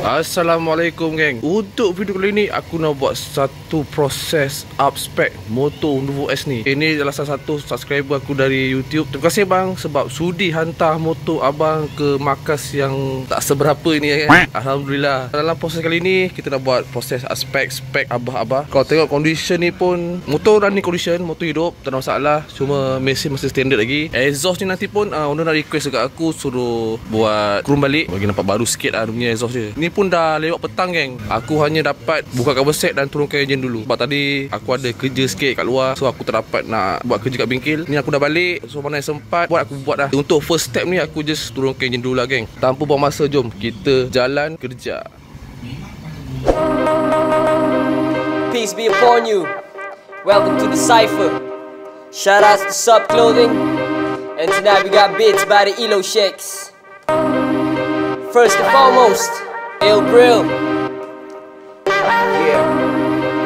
Assalamualaikum geng. Untuk video kali ni aku nak buat satu proses up spec motor Nuvo S ni. Ini adalah salah satu subscriber aku dari YouTube. Terima kasih bang sebab sudi hantar motor abang ke markas yang tak seberapa ni kan. Alhamdulillah. Dalam proses kali ni kita nak buat proses up spec abah-abah. Kalau tengok condition ni pun motor running condition, motor hidup, tak ada masalah. Cuma mesin masih standard lagi. Exhaust ni nanti pun owner nak request dekat aku suruh buat chrome balik bagi nampak baru sikit lah dunia exhaust dia. Ni pun dah lewat petang geng. Aku hanya dapat buka cover set dan turunkan enjin dulu. Sebab tadi aku ada kerja sikit kat luar, so aku tak dapat nak buat kerja kat bengkel. Ni aku dah balik, so mana yang sempat buat aku buat dah. Untuk first step ni aku just turunkan enjin dulu lah geng. Tanpa buang masa, jom kita jalan kerja. Peace be upon you. Welcome to the Cypher. Shout out to Sub Clothing. And tonight we got beats by the Elo Shakes. First and foremost, Ill Brill. Yeah,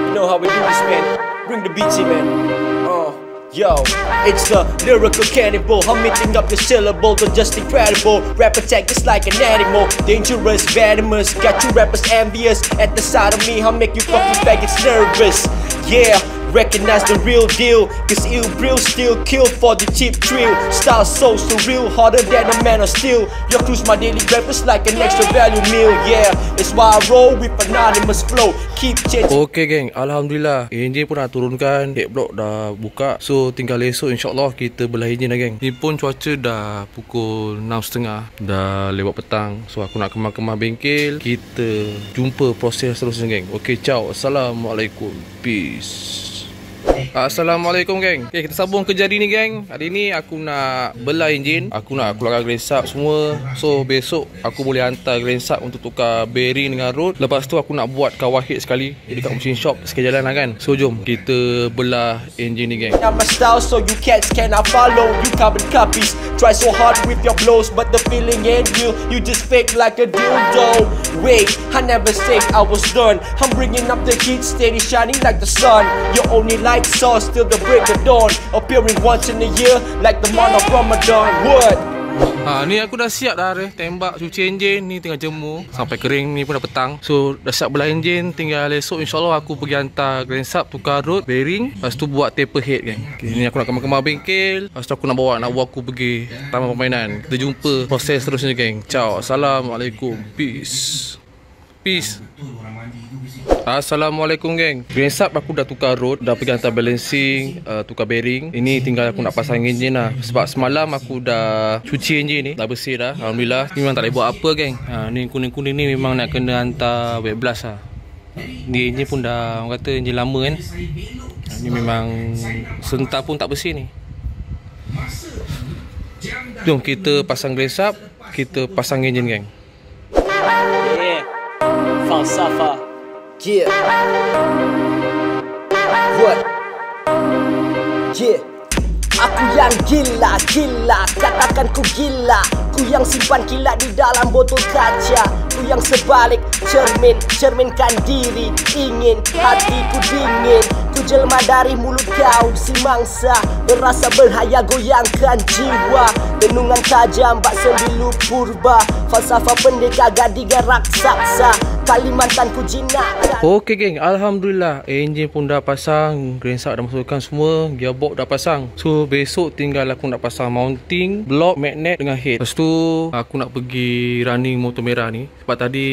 you know how we do this, man. Bring the beats in, man. Yo, it's the lyrical cannibal. I'm mixing up your syllables, are just incredible. Rap attack is like an animal, dangerous, venomous. Got you rappers envious at the sight of me. I'll make you fucking faggots nervous. Yeah, recognize the real deal, cause Ill Brill still kill for the cheap thrill. Style so surreal, harder than a man of steel. Your crew's my daily rappers like an extra value meal. Yeah, it's why I roll with anonymous flow. Keep changing. Okay geng, Alhamdulillah enjin pun dah turunkan, head block dah buka. So tinggal esok insyaAllah kita belah enjin dah geng. Ni pun cuaca dah pukul 6.30, dah lewat petang. So aku nak kemah-kemah bengkel. Kita jumpa proses seterusnya geng. Okay, ciao. Assalamualaikum. Peace. Assalamualaikum geng. Okay, kita sambung kerja hari ni geng. Hari ni aku nak belah enjin, aku nak keluarkan grandsub semua. So besok aku boleh hantar grandsub untuk tukar bearing dengan rod. Lepas tu aku nak buat kawah head sekali dekat machine shop sekali jalan lah kan. So jom kita belah enjin ni geng. My style so you cats cannot follow. You carbon copies. Try so hard with your blows, but the feeling ain't real. You just fake like a dildo. Wait, I never said I was done. I'm bringing up the heat, steady shining like the sun. Your only light source till the break of dawn, appearing once in a year like the month of Ramadan. What? Ni aku dah siap dah tembak cuci enjin. Ni tengah jemur sampai kering. Ni pun dah petang. So dah siap belah enjin. Tinggal esok insyaAllah aku pergi hantar grandsub, tukar rod, bearing. Lepas tu buat taper head kan. Okay, ni aku nak kemar-kemar bengkel. Lepas tu aku nak bawa aku pergi taman permainan. Kita jumpa proses seterusnya geng. Ciao. Assalamualaikum. Peace. Peace. Assalamualaikum geng. Grandsub aku dah tukar rod, dah pergi hantar balancing, tukar bearing. Ini tinggal aku nak pasang enjin lah. Sebab semalam aku dah cuci enjin ni, dah bersih dah. Alhamdulillah. Memang tak boleh buat apa geng. Ni kuning-kuning ni memang nak kena hantar wet blast lah. Ni enjin pun dah, orang kata enjin lama kan. Ni memang sentar pun tak bersih ni. Jom kita pasang grandsub, kita pasang enjin geng. Yeah, falsafa. Yeah. What? Yeah. Aku yang gila, katakan ku gila. Ku yang simpan kilat di dalam botol kaca. Ku yang sebalik cerminkan diri. Ingin hatiku dingin. Ku jelma dari mulut kau si mangsa. Berasa berhaya goyangkan jiwa. Denungan tajam bak sembilu purba. Falsafah pendekar gadiga raksasa. Kalimantan ku jinakkan. Okay geng, Alhamdulillah enjin pun dah pasang, grandsub dah masukkan semua, gearbox dah pasang. So besok tinggal aku nak pasang mounting, block, magnet dengan head. Lepas tu aku nak pergi running motor merah ni. Sebab tadi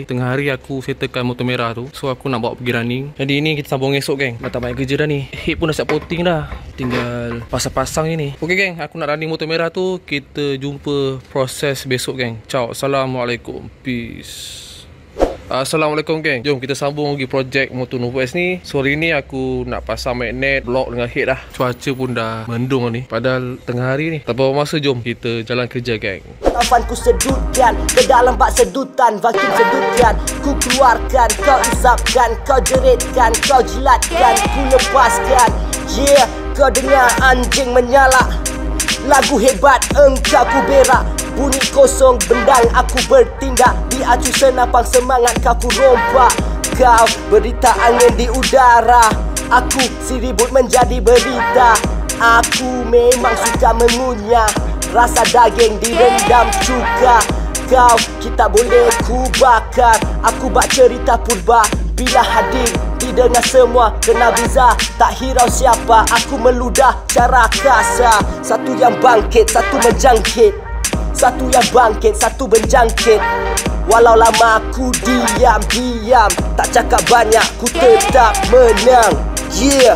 tengah hari aku settlekan motor merah tu. So aku nak bawa pergi running. Jadi ini kita sambung esok geng. Dah tak banyak kerja dah ni. Head pun dah siap potting dah. Tinggal pasang-pasang ni. Okay geng, aku nak running motor merah tu. Kita jumpa proses besok geng. Ciao. Assalamualaikum. Peace. Assalamualaikum geng. Jom kita sambung lagi projek motor Nuvo S ni. So hari ni aku nak pasang magnet, block dengan head dah. Cuaca pun dah mendung ni, padahal tengah hari ni. Tanpa masa, jom kita jalan kerja geng. Taufan ku sedutkan ke dalam bak sedutan, vakum sedutkan. Ku keluarkan, kau isapkan, kau jeritkan, kau jilatkan, ku lepaskan. Yeah, kau dengar anjing menyala. Lagu hebat engkau ku berak. Bunyi kosong bendang aku bertindak. Diacu senapang semangat kau ku rompak. Kau berita angin di udara. Aku si ribut menjadi berita. Aku memang suka mengunyah rasa daging direndam cuka. kau, kita boleh ku bakar. Aku bak cerita purba bila hadir didengar semua kena visa. Tak hirau siapa, aku meludah cara kasar. Satu yang bangkit, satu menjangkit. Satu yang bangkit, satu menjangkit. Walau lama aku diam-diam, tak cakap banyak, ku tetap menang. Yeah.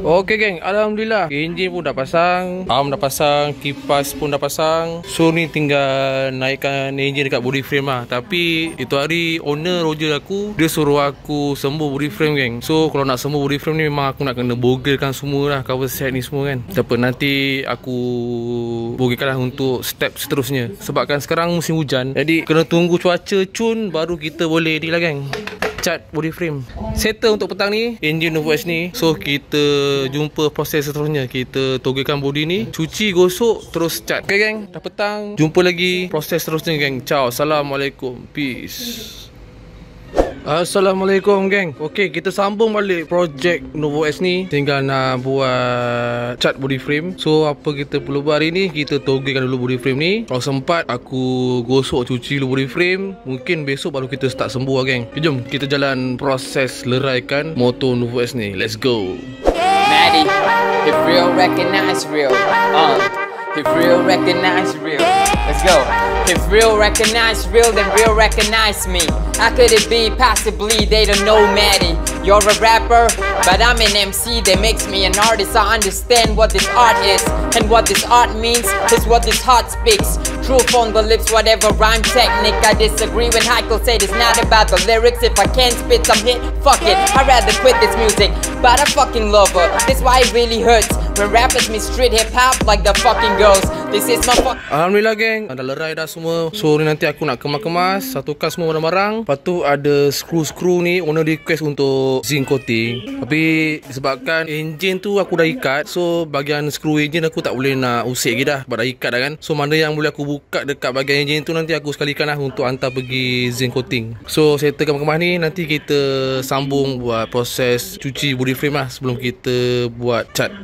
Okey geng, alhamdulillah enjin pun dah pasang, arm dah pasang, kipas pun dah pasang. So ni tinggal naikkan enjin dekat body frame lah. Tapi itu hari owner Roger aku, dia suruh aku sembuh body frame geng. So kalau nak sembuh body frame ni memang aku nak kena bogelkan semua lah, cover set ni semua kan. Tapi nanti aku bogelkan lah untuk step seterusnya. Sebabkan sekarang musim hujan, jadi kena tunggu cuaca cun baru kita boleh ni lah geng, cat body frame. Settle untuk petang ni enjin Nuvo S ni. So kita jumpa proses seterusnya. Kita togelkan body ni, cuci, gosok, terus cat. Okay geng, dah petang, jumpa lagi proses seterusnya geng. Ciao, Assalamualaikum, peace. Assalamualaikum geng. Okey, kita sambung balik projek Nuvo S ni. Tinggal nak buat cat body frame. So apa kita perlu buat hari ni, kita togelkan dulu body frame ni. Kalau sempat aku gosok, cuci dulu body frame. Mungkin besok baru kita start sembuh lah geng. Okay, jom kita jalan proses leraikan motor Nuvo S ni. Let's go. Maddie, if real recognize real. If real recognize real. Let's go. If real recognize real, then real recognize me. How could it be? Possibly they don't know Maddie. You're a rapper, but I'm an MC. That makes me an artist. I understand what this art is, and what this art means is what this heart speaks. Truth on the lips, whatever rhyme technique. I disagree when Heikel said it's not about the lyrics. If I can't spit some hit, fuck it, I'd rather quit this music. But I fucking love her. That's why it really hurts when rappers miss street hip hop like the fucking girls. This is my fuck. Alhamdulillah geng, dah lerai dah semua. So ni nanti aku nak kemas-kemas, satukan semua barang-barang. Lepas tu ada skru-skru ni owner request untuk zinc coating. Tapi disebabkan enjin tu aku dah ikat, so bahagian skru enjin aku tak boleh nak usik lagi dah, sebab dah ikat dah kan. So mana yang boleh aku buka dekat bahagian enjin tu nanti aku sekalikan lah untuk hantar pergi zinc coating. So settlekan kemas ni, nanti kita sambung buat proses cuci body frame lah sebelum kita buat cat.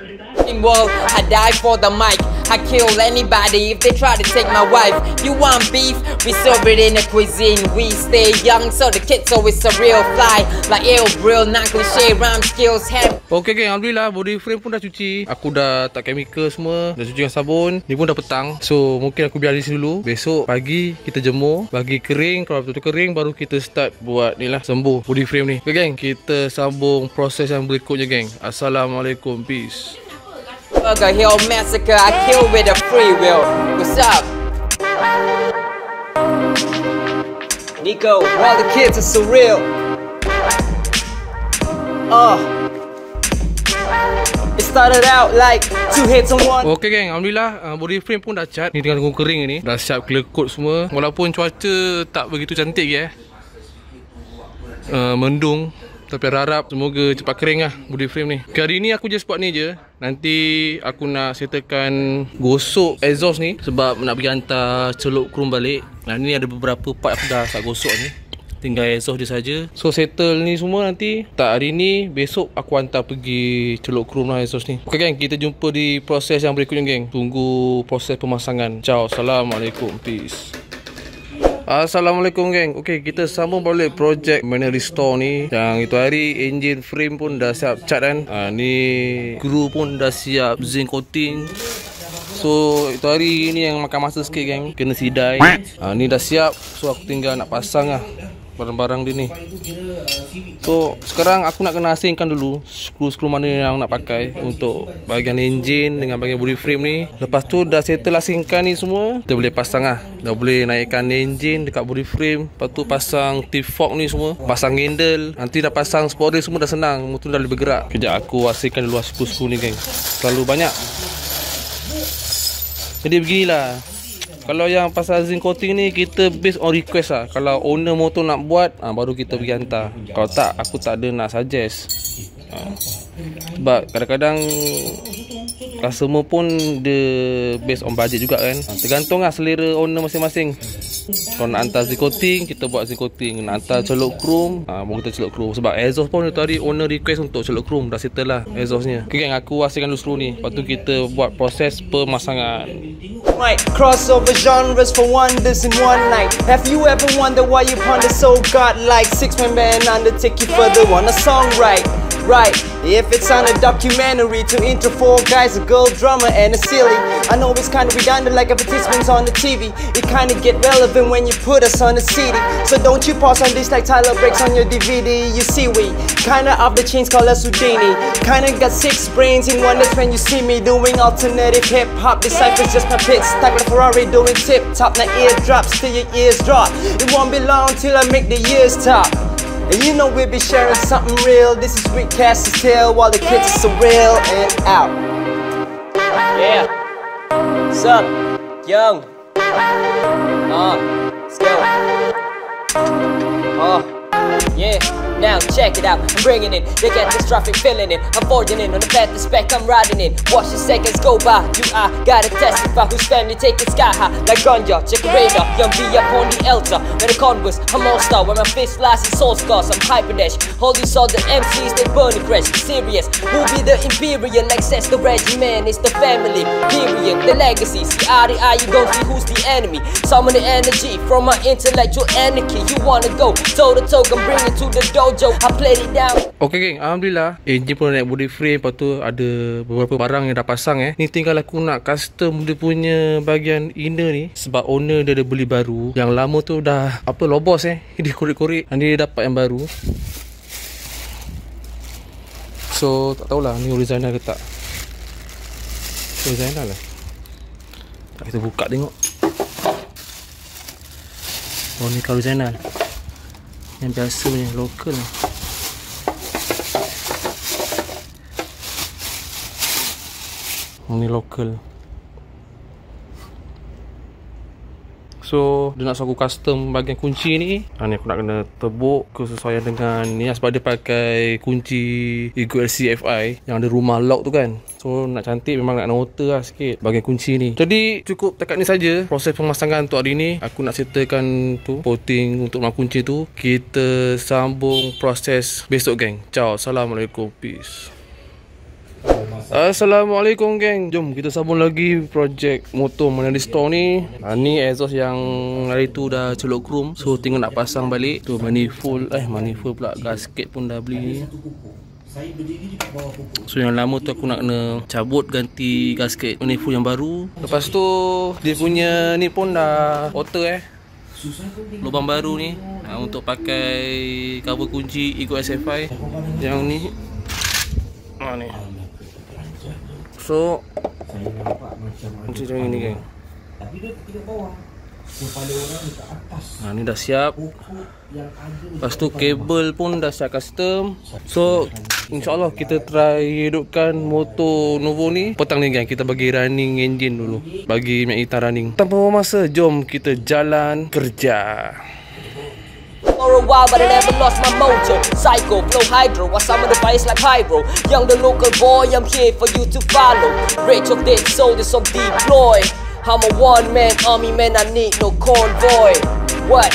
World, I die for the mic. I kill anybody if they try to take my wife. You want beef? We serve it in the cuisine. We stay young, so the kids always a real fly. Like ill, real, not cliche, rhyme skills. Okay geng, alhamdulillah body frame pun dah cuci. Aku dah tak chemical semua, dah cuci dengan sabun. Ni pun dah petang, so mungkin aku biar di sini dulu. Besok pagi kita jemur, bagi kering. Kalau betul-betul kering baru kita start buat ni lah, sembuh body frame ni. Okay geng, kita sambung proses yang berikutnya geng. Assalamualaikum, peace. Burger Hill Massacre, I kill with a free will. What's up? Nico, all the kids are surreal. It started out like 2 hits on one. Okay geng, alhamdulillah body frame pun dah cat. Ni tinggal tunggu kering ni. Dah siap clear coat semua. Walaupun cuaca tak begitu cantik je mendung, tapi harap semoga cepat kering lah body frame ni. Okay, hari ni aku just buat ni je. Nanti aku nak settlekan gosok exhaust ni, sebab nak pergi hantar celup chrome balik. Ni ada beberapa part aku dah start gosok ni, tinggal exhaust dia saja. So settle ni semua nanti, tak hari ni, besok aku hantar pergi celup chrome lah exhaust ni. Okay geng, kita jumpa di proses yang berikutnya geng. Tunggu proses pemasangan. Ciao, Assalamualaikum, peace. Assalamualaikum geng. Okay, kita sambung balik projek manual restore ni. Yang itu hari engine frame pun dah siap cat kan. Ni screw pun dah siap zinc coating. So itu hari ni yang makan masa sikit geng, kena sidai. Ni dah siap, so aku tinggal nak pasang lah barang-barang dia ni. So sekarang aku nak kena asingkan dulu skru-skru mana yang nak pakai untuk bahagian enjin dengan bahagian body frame ni. Lepas tu dah settle asingkan ni semua, kita boleh pasang lah. Dah boleh naikkan enjin dekat body frame. Lepas tu pasang T-fork ni semua, pasang handle. Nanti dah pasang spoiler semua dah senang, motor dah boleh bergerak. Kejap aku asingkan dulu skru-skru ni geng, terlalu banyak. Jadi beginilah. Kalau yang pasal zinc coating ni, kita based on request lah. Kalau owner motor nak buat, baru kita pergi hantar. Kalau tak, aku tak ada nak suggest. Sebab kadang-kadang Customer pun dia based on budget juga kan. Tergantung lah selera owner masing-masing. Kalau nak hantar Z-coating, kita buat Z-coating. Nak hantar celuk chrome, baru kita celuk chrome. Sebab exhaust pun tadi owner request untuk celuk chrome. Dah settle lah exhaustnya. Okay gang, aku hasilkan dulu screw ni. Lepas tu kita buat proses pemasangan. Right, crossover genres for wonders in one night. Have you ever wondered why you ponder so godlike? 6-man band undertake you further on a song right? Right, if it's on a documentary to intro 4 guys, a girl drummer and a ceiling. I know it's kinda redundant like advertisements on the TV. It kinda get relevant when you put us on a CD. So don't you pause on this like Tyler breaks on your DVD. You see we kinda off the chains, call us Houdini. Kinda got 6 brains in one, that's when you see me doing alternative hip-hop. This cypher's just my pits, stuck like a Ferrari doing tip-top. Now eardrops till your ears drop. It won't be long till I make the years top. And you know we'll be sharing something real. This is Recast's tale while the kids are surreal and out. Yeah. What's up, young? Let's go. Yeah. Now check it out, I'm bringing it. They get this traffic filling it. I'm forging it on the path to spec, I'm riding it. Watch the seconds go by. You I gotta testify whose family taking sky high like ganja, check a radar. Young B up on the Elsa. When the Converse, I'm all star. When my fist lies in soul scars, I'm hyperdash. All these other MCs, they burning crash. Be serious, who be the imperial? Access the regiment, it's the family. Period, the legacy. See eye to eye, you gon' see who's the enemy. Summon the energy from my intellectual anarchy. You wanna go toe to toe, I'm bringing to the dojo. I played it down. Okay geng, alhamdulillah engine pun naik body frame. Lepas tu ada beberapa barang yang dah pasang Ni tinggal aku nak custom dia punya bahagian inner ni. Sebab owner dia ada beli baru. Yang lama tu dah lobos dia korek-korek. Nanti dia dapat yang baru. So tak tahulah ni original ke tak. Original lah. Kita buka tengok. Oh ni kalau original. Yang biasa punya, lokal. Ini lokal. So dia nak suruh aku custom bahagian kunci ni. Ni aku nak kena tebuk kesesuaian dengan ni sebab dia pakai kunci Ego LCFI yang ada rumah lock tu kan. So nak cantik memang nak noter lah sikit bahagian kunci ni. Jadi cukup dekat ni saja proses pemasangan untuk hari ni. Aku nak settlekan tu coating untuk rumah kunci tu. Kita sambung proses besok geng. Ciao, Assalamualaikum, peace. Assalamualaikum geng. Jom kita sambung lagi projek motor Manali Store ni. Ni exhaust yang hari tu dah celuk chrome. So tinggal nak pasang balik. Tu manifold pula, gasket pun dah beli. So yang lama tu aku nak kena cabut, ganti gasket manifold yang baru. Lepas tu dia punya ni pun dah outer lubang baru ni untuk pakai cover kunci Ego SFI yang ni. Ni. So macam ni geng. Ni dah siap. Lepas tu kabel pun dah siap custom. So InsyaAllah kita try hidupkan motor Novo ni petang ni geng. Kita bagi running engine dulu, bagi Magnetar running. Tanpa masa, jom kita jalan kerja. For a while, but I never lost my mojo. Psycho, flow hydro, while some of the bias like pyro. Young the local boy, I'm here for you to follow. Rage of dead soldiers on deploy. I'm a one-man army, man, I need no convoy. What?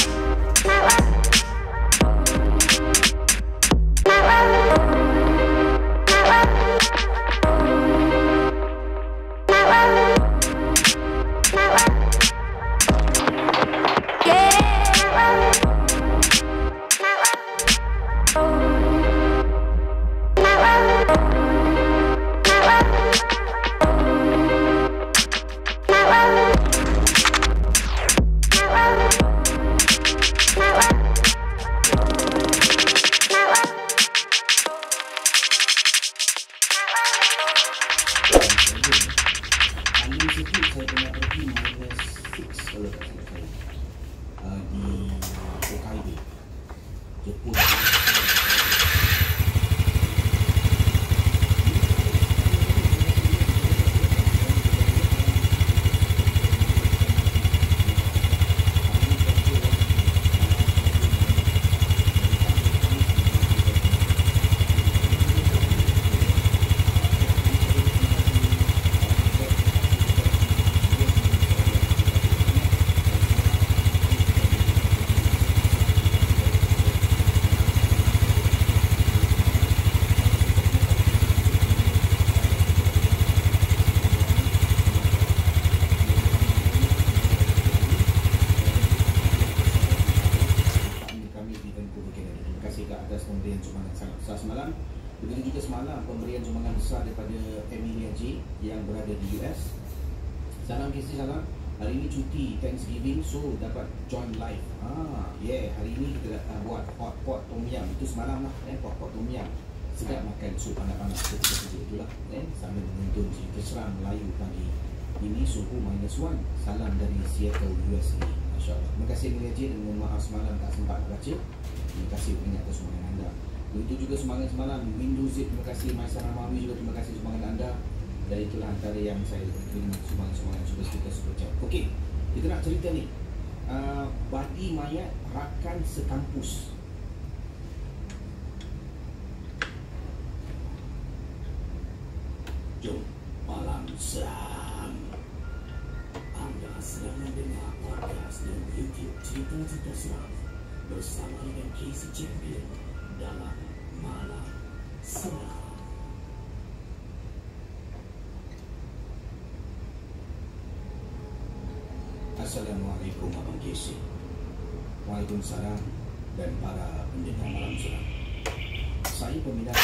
Yes. Salam Casey, salam. Hari ini cuti Thanksgiving, so dapat join live. Hari ini kita buat hot pot tom yum. Itu semalam lah, hot pot tom yum. Sedap makan sup panas-panas ketika-ketika itulah. Sambil menonton cerita seram Melayu pagi ini, suhu -1. Salam dari Seattle, USA. Masya Allah. Terima kasih Melayu dan mohon maaf semalam tak sempat baca. Terima kasih banyak atas sumbangan anda. Itu juga sumbangan semalam Windows Zip, terima kasih. Maisa Ramawi juga terima kasih sumbangan anda. Dan itulah antara yang saya terima sumbangan-sumbangan super chat. Okey, kita nak cerita ni. Badi mayat rakan sekampus. Jom, malam seram. Anda sedang mendengar podcast dan YouTube cerita-cerita seram bersama dengan Casey Champion dalam Malam Seram. Assalamualaikum Abang Casey. Waalaikumsalam dan para pendengar Malam Seram. Saya peminat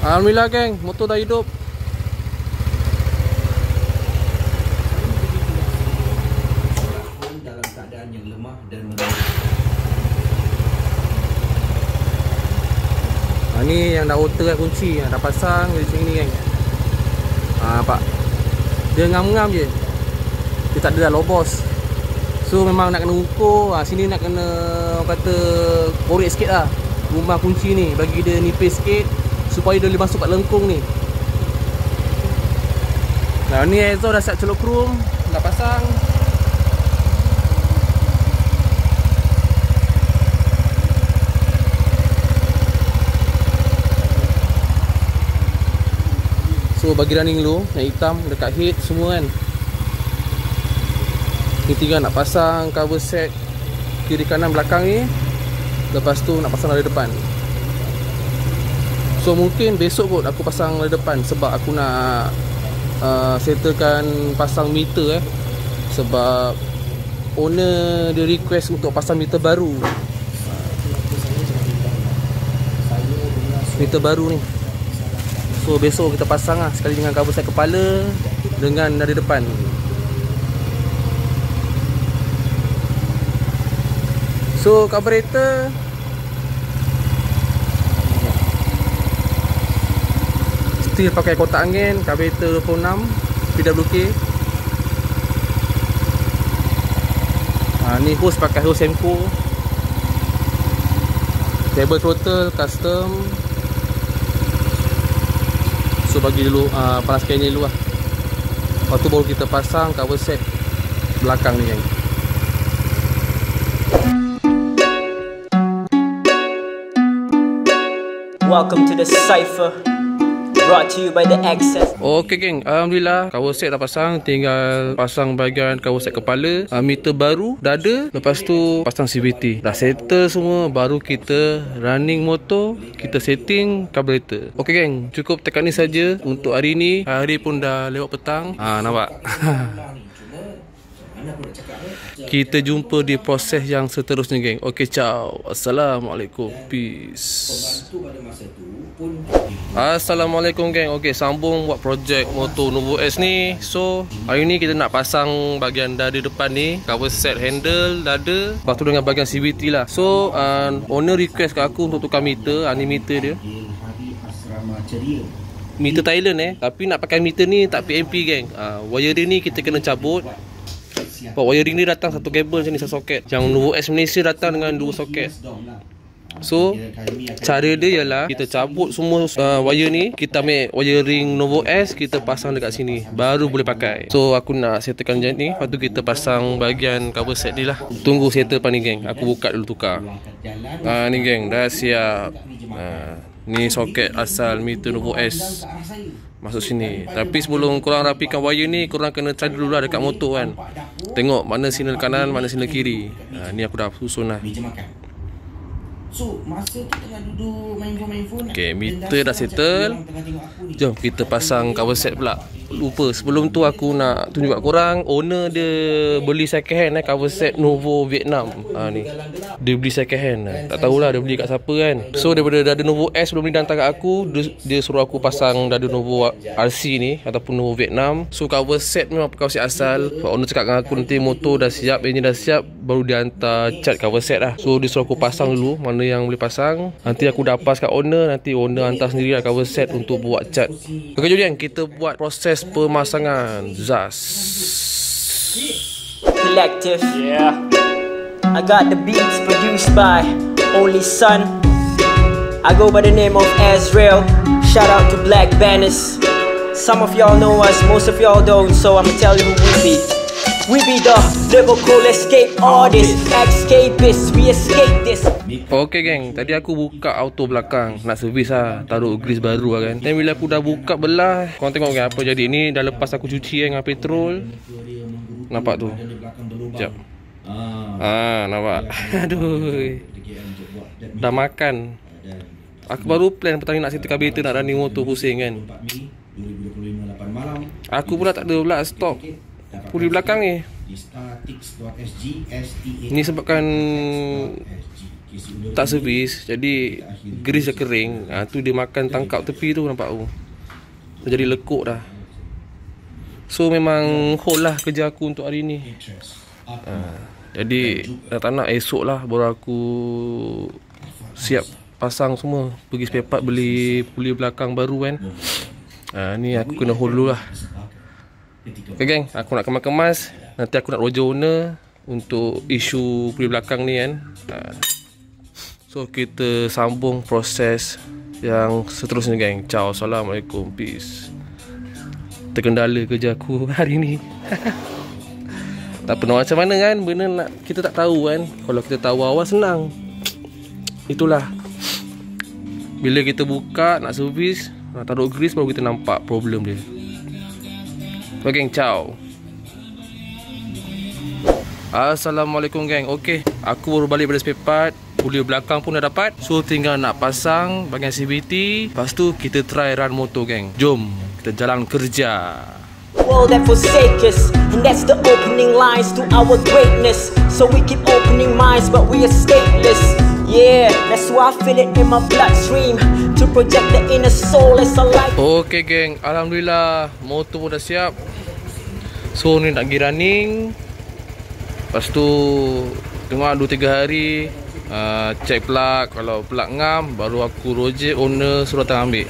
Alhamdulillah geng, motor dah hidup. dalam keadaan yang lemah dan Ni yang dah outer kunci, dah pasang di sini geng. Nampak? Dia ngam-ngam je. Dia tak ada dah lobos. So memang nak kena ukur. Sini nak kena kata korek sikit lah rumah kunci ni, bagi dia nipis sikit supaya dia boleh masuk kat lengkung ni. Nah ni exhaust dah siap celuk chrome, dah pasang. So bagi running dulu, yang hitam dekat head semua kan. Ni tinggal nak pasang cover set kiri kanan belakang ni. Lepas tu nak pasang dari depan. So mungkin besok kot aku pasang dari depan, sebab aku nak settlekan pasang meter sebab owner dia request untuk pasang meter baru. Meter baru ni. So besok kita pasang lah sekali dengan cover set kepala dengan dari depan. So carburetor still pakai kotak angin, carburetor 26 PWK. Ni hose pakai hose Semco. Cable throttle custom. So bagi dulu panaskan ni dulu lah. Lepas tu baru kita pasang cover set belakang ni kan. Welcome to the Cypher, brought to you by the Access. Okay geng, alhamdulillah cover set dah pasang. Tinggal pasang bahagian cover set kepala, meter baru dah ada. Lepas tu pasang CVT. Dah settle semua, baru kita running motor, kita setting carburetor. Okay geng, cukup tekan ni saja untuk hari ni. Hari pun dah lewat petang. Nampak? Kita jumpa di proses yang seterusnya geng. Okay, ciao. Assalamualaikum. Peace. Assalamualaikum geng. Okay, sambung buat projek motor Nuvo S ni. So, hari ni kita nak pasang bahagian dada depan ni, cover set handle, dada. Lepas tu dengan bahagian CVT lah. So, owner request kat aku untuk tukar meter. Ni meter dia, meter Thailand tapi nak pakai meter ni tak PMP geng. Wiring ni kita kena cabut. Wiring ni datang satu kabel macam ni, satu soket. Yang Nuvo S Malaysia datang dengan 2 soket. So cara dia ialah kita cabut semua wire ni, kita ambil wiring Nuvo S, kita pasang dekat sini, baru boleh pakai. So aku nak settlekan macam ni. Lepas tu kita pasang bahagian cover set ni lah. Tunggu settle pan ni geng. Aku buka dulu tukar. Ni geng, dah siap. Ni soket asal meter Nuvo S masuk sini. Tapi sebelum korang rapikan wire ni, korang kena try dulu lah dekat motor kan. Tengok mana signal kanan, mana signal kiri. Ni aku dah susun lah. So masa kita tengah duduk main phone. Okay, meter dah settle. Jom kita pasang cover set pula. Lupa, sebelum tu aku nak tunjuk kat korang, owner dia beli second hand cover set Nuvo Vietnam. Ni dia beli second hand. Tak tahulah dia beli kat siapa kan. So daripada dada Nuvo S belum ni dah hantar kat aku, dia suruh aku pasang dada Nuvo RC ni ataupun Nuvo Vietnam. So cover set memang cover set asal. Owner cakap dengan aku nanti motor dah siap, enjin dah siap, baru dia hantar cat cover set lah. So dia suruh aku pasang dulu mana yang boleh pasang. Nanti aku dah pass kat owner, nanti owner hantar sendiri lah cover set untuk buat cat. Okay, jom kita buat proses pemasangan. Zas Collective. Yeah. I got the beats produced by Only Son. I go by the name of Azrael. Shout out to Black Banners. Some of y'all know us, most of y'all don't, so I'ma tell you who we be. We be the lyrical escape artists, escapists, we escape this. Okay geng, tadi aku buka auto belakang, nak servis lah, taruh grease baru lah kan. Dan bila aku dah buka belah, korang tengok kan apa jadi. Ni dah lepas aku cuci dengan petrol. Nampak tu? Sekejap. Nampak? Aduh, dah makan. Aku baru plan petang ni nak settle carburetor, nak running motor pusing kan. Aku pula tak ada pula stok puli belakang ni. Ni sebabkan tak servis, jadi grease dah kering. Tu dia makan tangkap tepi tu, nampak tu. Dah jadi lekuk dah. So memang hold lah kerja aku untuk hari ni. Jadi dah tak nak, esok lah baru aku siap pasang semua. Pergi spare part, beli puli belakang baru kan. Ni aku kena hold dulu lah. Okay geng, aku nak kemas-kemas. Nanti aku nak roger owner untuk isu puli belakang ni kan. So kita sambung proses yang seterusnya geng. Ciao, Assalamualaikum, peace. Terkendala kerja aku hari ni. Tak pernah macam mana kan, benda nak kita tak tahu kan. Kalau kita tahu awal senang. Itulah, bila kita buka nak servis, nak taruh grease, baru kita nampak problem dia. Okay geng, ciao. Assalamualaikum geng. Okay, aku baru balik pada spare part. Puli belakang pun dah dapat. So tinggal nak pasang bahagian CVT. Lepas tu kita try run motor geng. Jom kita jalan kerja. World that forsake us, and that's the opening lines to our greatness. So we keep opening minds, but we are stateless. Yeah, that's why I feel it in my bloodstream, to project the inner soul as a light. Okay geng, alhamdulillah motor pun dah siap. So ni nak pergi running. Lepas tu Tengok 2-3 hari check plug. Kalau plug ngam, baru aku rojek owner suruh datang ambil.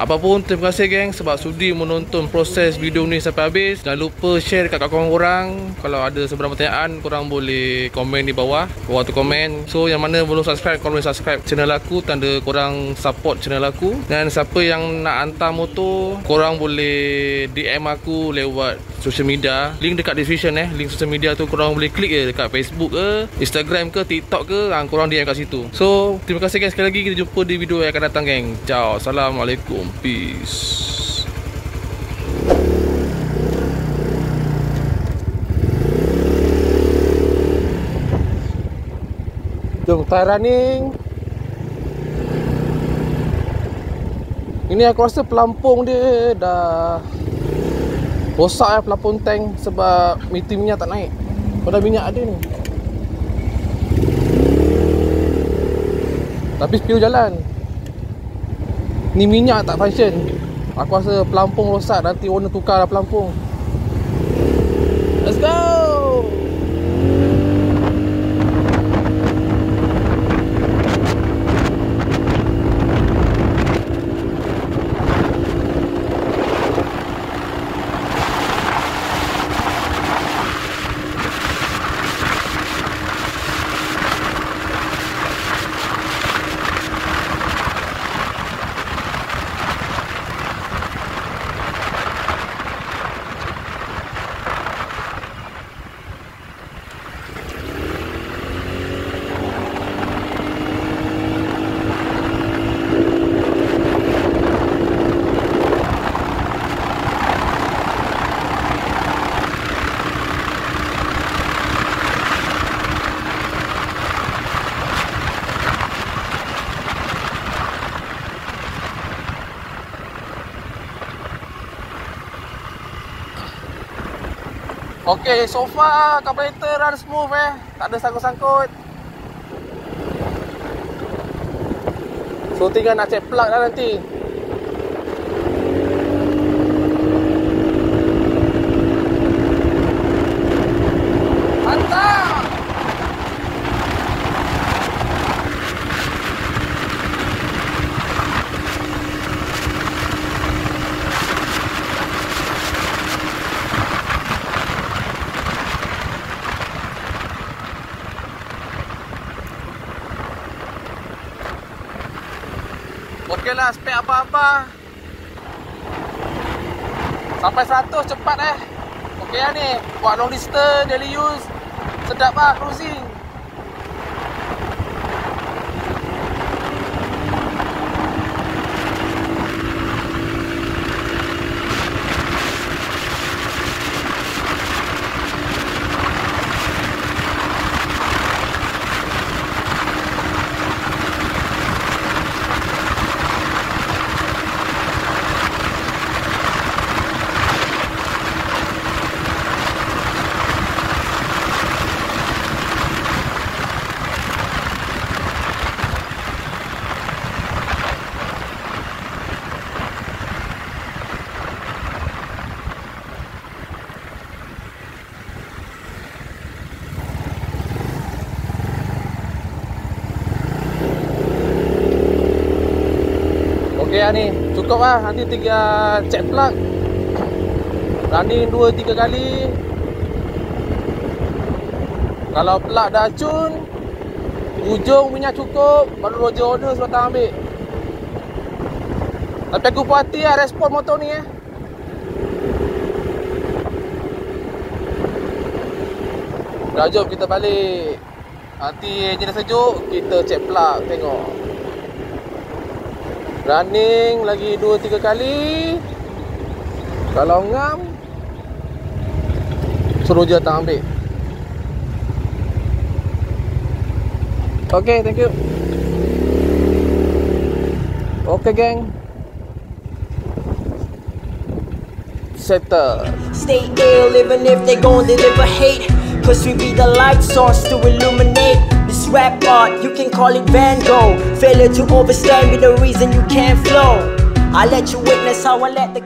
Apapun, terima kasih geng sebab sudi menonton proses video ni sampai habis. Jangan lupa share dekat kawan-kawan korang. Kalau ada sebarang pertanyaan, korang boleh komen di bawah tu komen. So yang mana belum subscribe, korang boleh subscribe channel aku, tanda korang support channel aku. Dan siapa yang nak hantar motor, korang boleh DM aku lewat social media. Link dekat description link social media tu korang boleh klik je dekat Facebook ke, Instagram ke, TikTok ke, korang DM kat situ. So terima kasih guys sekali lagi. Kita jumpa di video yang akan datang geng. Ciao. Assalamualaikum. Peace. Jom try running. Ini aku rasa pelampung dia dah rosak pelampung tank sebab meter minyak tak naik. Padahal minyak ada ni. Tapi spill jalan. Ni minyak tak function. Aku rasa pelampung rosak. Nanti owner tukar lah pelampung. Let's go. Okay, so far carburetor run smooth tak ada sangkut-sangkut. So tinggal nak check plug dah nanti. Mantap. Okey lah, spek apa-apa sampai 100 cepat Okey lah ni, buat long distance, daily use, sedap lah cruising. Okey lah ni, cukup lah. Nanti tinggal check plug, running 2-3 kali. Kalau plug dah cun, ujung minyak cukup, baru roger order suruh datang ambil. Tapi aku puas hati lah respon motor ni Dah, jom kita balik. Nanti enjin dah sejuk, kita check plug, tengok. Running lagi 2-3 kali. Kalau ngam, suruh je datang ambil. Okay, thank you. Okay gang, settle. Stay ill even if they gon' deliver hate, cause we be the light source to illuminate this rap art. You can call it Van Gogh. Failure to overstand be the reason you can't flow. I let you witness how I let the